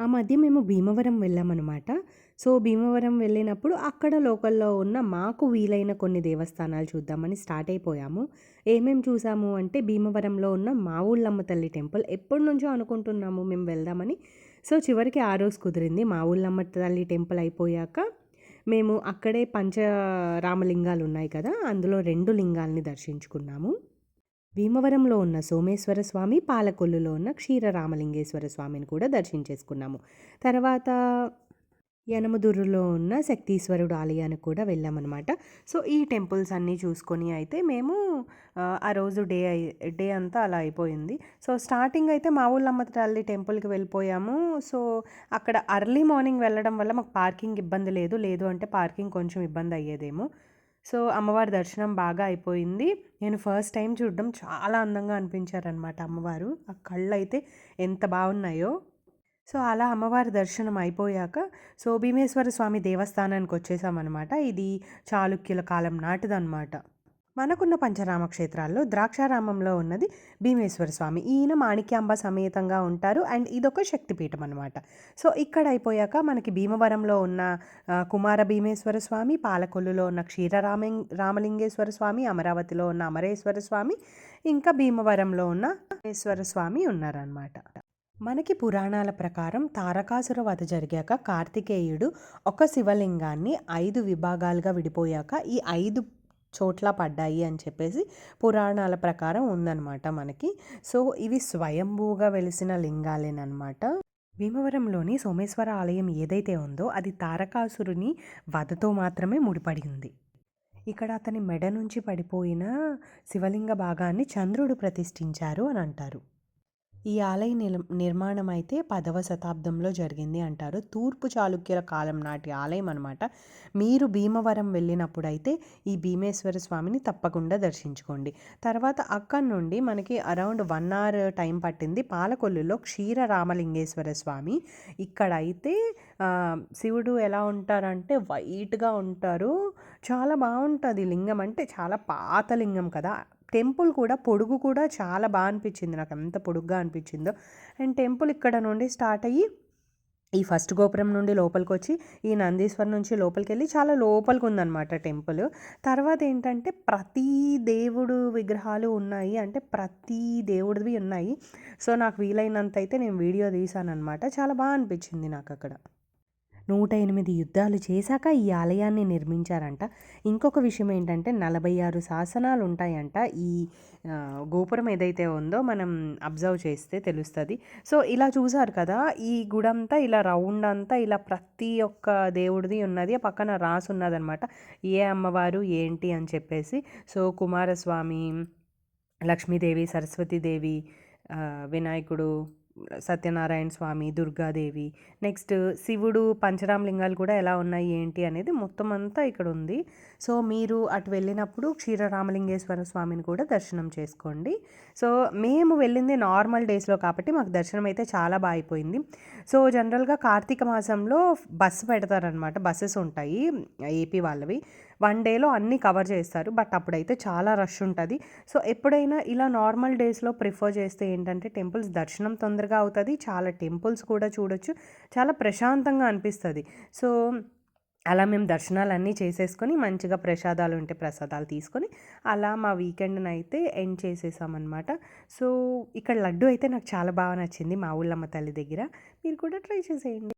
ఆ మధ్య మేము భీమవరం వెళ్ళామనమాట. సో, భీమవరం వెళ్ళినప్పుడు అక్కడ లోకల్‌లో ఉన్న మాకు వీలైన కొన్ని దేవస్థానాలు చూద్దామని స్టార్ట్ అయిపోయాము. ఏమేం చూసాము అంటే భీమవరంలో ఉన్న మా ఊళ్ళమ్మ తల్లి టెంపుల్ ఎప్పటినుంచో అనుకుంటున్నాము మేము వెళ్దామని. సో, చివరికి ఆ రోజు కుదిరింది. మా ఊళ్ళమ్మ తల్లి టెంపుల్ అయిపోయాక మేము అక్కడే పంచరామలింగాలు ఉన్నాయి కదా! అందులో 2 లింగాల్ని దర్శించుకున్నాము. భీమవరంలో ఉన్న సోమేశ్వర స్వామి, పాలకొల్లులో ఉన్న క్షీరరామలింగేశ్వర స్వామిని కూడా దర్శించేసుకున్నాము. తర్వాత యనమదుర్రులో ఉన్న శక్తీశ్వరుడు ఆలయానికి కూడా వెళ్ళామనమాట. సో, ఈ టెంపుల్స్ అన్నీ చూసుకొని అయితే మేము ఆ రోజు డే అంతా అలా అయిపోయింది. సో, స్టార్టింగ్ అయితే మా ఊళ్ళమ్మ తల్లి టెంపుల్‌కి వెళ్ళిపోయాము. సో, అక్కడ ఎర్లీ మార్నింగ్ వెళ్ళడం వల్ల మాకు పార్కింగ్ ఇబ్బంది లేదు. లేదు అంటే పార్కింగ్ కొంచెం ఇబ్బంది అయ్యేదేమో. సో, అమ్మవారి దర్శనం బాగా అయిపోయింది. నేను ఫస్ట్ టైమ్ చూడడం చాలా అందంగా అనిపించారనమాట అమ్మవారు. ఆ కళ్ళైతే ఎంత బావున్నాయో. సో, అలా అమ్మవారి దర్శనం అయిపోయాక భీమేశ్వర స్వామి దేవస్థానానికొచ్చేసామనమాట. ఇది చాళుక్యుల కాలం నాటిదనమాట. మనకున్న పంచరామ క్షేత్రాల్లో ద్రాక్షారామంలో ఉన్నది భీమేశ్వర స్వామి. ఈయన మాణిక్యాంబ సమేతంగా ఉంటారు. అండ్ ఇదొక శక్తిపీఠం అనమాట. సో, ఇక్కడ అయిపోయాక మనకి భీమవరంలో ఉన్న కుమార భీమేశ్వర స్వామి, పాలకొల్లులో ఉన్న రామలింగేశ్వర స్వామి, అమరావతిలో ఉన్న అమరేశ్వర స్వామి, ఇంకా భీమవరంలో ఉన్న రామేశ్వర స్వామి ఉన్నారనమాట. మనకి పురాణాల ప్రకారం తారకాసుర వధ జరిగాక కార్తికేయుడు ఒక శివలింగాన్ని 5 విభాగాలుగా విడిపోయాక ఈ 5 చోట్ల పడ్డాయి అని చెప్పేసి పురాణాల ప్రకారం ఉందన్నమాట మనకి. సో, ఇవి స్వయంభూగా వెలిసిన లింగాలేనమాట. భీమవరంలోని సోమేశ్వర ఆలయం ఏదైతే ఉందో అది తారకాసురుని వధతో మాత్రమే ముడిపడి ఉంది. ఇక్కడ అతని మెడ నుంచి పడిపోయిన శివలింగ భాగాన్ని చంద్రుడు ప్రతిష్ఠించారు అని అంటారు. ఈ ఆలయ నిర్మాణం అయితే 10వ శతాబ్దంలో జరిగింది అంటారు. తూర్పు చాళుక్యుల కాలం నాటి ఆలయం అనమాట. మీరు భీమవరం వెళ్ళినప్పుడైతే ఈ భీమేశ్వర స్వామిని తప్పకుండా దర్శించుకోండి. తర్వాత అక్కడి నుండి మనకి అరౌండ్ 1 అవర్ టైం పట్టింది పాలకొల్లులో క్షీర రామలింగేశ్వర స్వామి. ఇక్కడైతే శివుడు ఎలా ఉంటారంటే వైట్‌గా ఉంటారు. చాలా బావుంటది లింగం. అంటే చాలా పాత లింగం కదా! టెంపుల్ కూడా పొడుగు కూడా చాలా అనిపించింది నాకు. ఎంత పొడుగ్గా అనిపించిందో. అండ్ టెంపుల్ ఇక్కడ నుండి స్టార్ట్ అయ్యి ఈ ఫస్ట్ గోపురం నుండి లోపలికొచ్చి ఈ నందీశ్వరం నుంచి లోపలికెళ్ళి చాలా లోపలికి ఉందన్నమాట టెంపుల్. తర్వాత ఏంటంటే ప్రతి దేవుడు విగ్రహాలు ఉన్నాయి. అంటే ప్రతి దేవుడివి ఉన్నాయి. సో, నాకు వీలైనంత అయితే నేను వీడియో తీశాననమాట. చాలా అనిపించింది నాకక్కడ. 108 యుద్ధాలు చేశాక ఈ ఆలయాన్ని నిర్మించారంట. ఇంకొక విషయం ఏంటంటే 46 శాసనాలు ఉంటాయంట. ఈ గోపురం ఏదైతే ఉందో మనం అబ్జర్వ్ చేస్తే తెలుస్తది. సో, ఇలా చూసారు కదా! ఈ గుడంతా ఇలా రౌండ్ అంతా ఇలా ప్రతి ఒక్క దేవుడిది ఉన్నది. ఆ పక్కన రాసున్నదనమాట. ఏ అమ్మవారు ఏంటి అని చెప్పేసి. సో, కుమారస్వామి, లక్ష్మీదేవి, సరస్వతీదేవి, వినాయకుడు, సత్యనారాయణ స్వామి, దుర్గాదేవి, నెక్స్ట్ శివుడు, పంచరామలింగాలు కూడా ఎలా ఉన్నాయి ఏంటి అనేది మొత్తం అంతా ఇక్కడ ఉంది. సో, మీరు అటు వెళ్ళినప్పుడు క్షీరరామలింగేశ్వర స్వామిని కూడా దర్శనం చేసుకోండి. సో, మేము వెళ్ళింది నార్మల్ డేస్‌లో కాబట్టి మాకు దర్శనం అయితే చాలా అయిపోయింది. సో, జనరల్‌గా కార్తీక మాసంలో బస్సు పెడతారనమాట. బసెస్ ఉంటాయి ఏపీ వాళ్ళవి. 1 డేలో అన్నీ కవర్ చేస్తారు. బట్ అప్పుడైతే చాలా రష్ ఉంటది. సో, ఎప్పుడైనా ఇలా నార్మల్ డేస్‌లో ప్రిఫర్ చేస్తే ఏంటంటే టెంపుల్స్ దర్శనం తొందరగా అవుతది. చాలా టెంపుల్స్ కూడా చూడొచ్చు. చాలా ప్రశాంతంగా అనిపిస్తది. సో, అలా మేము దర్శనాలన్నీ చేసేసుకొని మంచిగా ప్రసాదాలు ఉంటే ప్రసాదాలు తీసుకొని అలా మా వీకెండ్‌నైతే ఎండ్ చేసేసామనమాట. సో, ఇక్కడ లడ్డు అయితే నాకు చాలా నచ్చింది మా ఊళ్ళమ్మ తల్లి దగ్గర. మీరు కూడా ట్రై చేసేయండి.